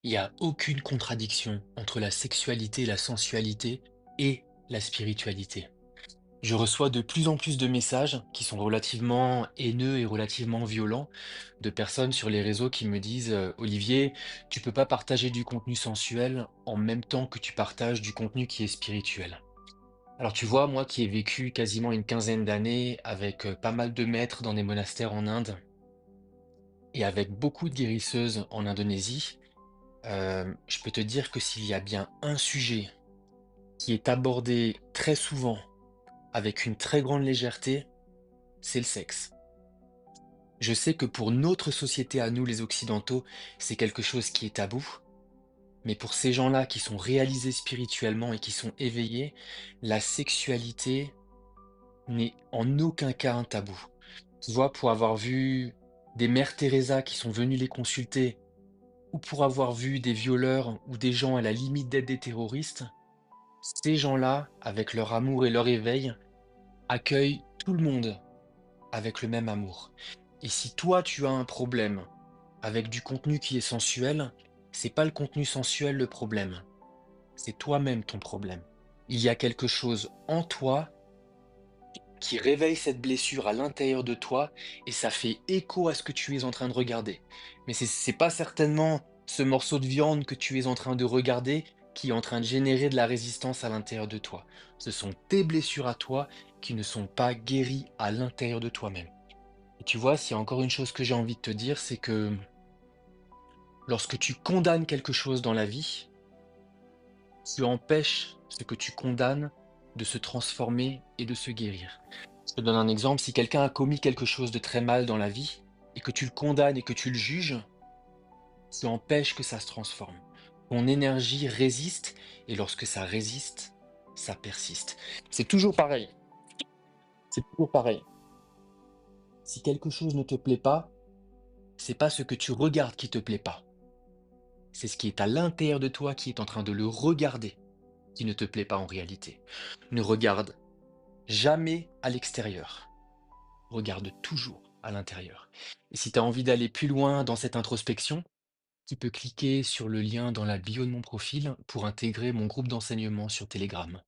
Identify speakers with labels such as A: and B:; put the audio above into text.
A: Il n'y a aucune contradiction entre la sexualité, la sensualité et la spiritualité. Je reçois de plus en plus de messages qui sont relativement haineux et relativement violents de personnes sur les réseaux qui me disent Olivier, tu peux pas partager du contenu sensuel en même temps que tu partages du contenu qui est spirituel. Alors tu vois, moi qui ai vécu quasiment une quinzaine d'années avec pas mal de maîtres dans des monastères en Inde et avec beaucoup de guérisseuses en Indonésie, je peux te dire que s'il y a bien un sujet qui est abordé très souvent avec une très grande légèreté, c'est le sexe. Je sais que pour notre société à nous, les Occidentaux, c'est quelque chose qui est tabou, mais pour ces gens-là qui sont réalisés spirituellement et qui sont éveillés, la sexualité n'est en aucun cas un tabou. Tu vois, pour avoir vu des mères Teresa qui sont venues les consulter, ou pour avoir vu des violeurs ou des gens à la limite d'être des terroristes, ces gens-là, avec leur amour et leur éveil, accueillent tout le monde avec le même amour. Et si toi, tu as un problème avec du contenu qui est sensuel, c'est pas le contenu sensuel le problème, c'est toi-même ton problème. Il y a quelque chose en toi qui réveille cette blessure à l'intérieur de toi et ça fait écho à ce que tu es en train de regarder. Mais c'est pas certainement ce morceau de viande que tu es en train de regarder qui est en train de générer de la résistance à l'intérieur de toi. Ce sont tes blessures à toi qui ne sont pas guéries à l'intérieur de toi-même. Et tu vois, s'il y a encore une chose que j'ai envie de te dire, c'est que lorsque tu condamnes quelque chose dans la vie, tu empêches ce que tu condamnes de se transformer et de se guérir. Je te donne un exemple, si quelqu'un a commis quelque chose de très mal dans la vie et que tu le condamnes et que tu le juges, tu empêches que ça se transforme. Ton énergie résiste et lorsque ça résiste, ça persiste. C'est toujours pareil. C'est toujours pareil. Si quelque chose ne te plaît pas, c'est pas ce que tu regardes qui te plaît pas. C'est ce qui est à l'intérieur de toi qui est en train de le regarder qui ne te plaît pas en réalité. Ne regarde jamais à l'extérieur. Regarde toujours à l'intérieur. Et si tu as envie d'aller plus loin dans cette introspection, tu peux cliquer sur le lien dans la bio de mon profil pour intégrer mon groupe d'enseignement sur Telegram.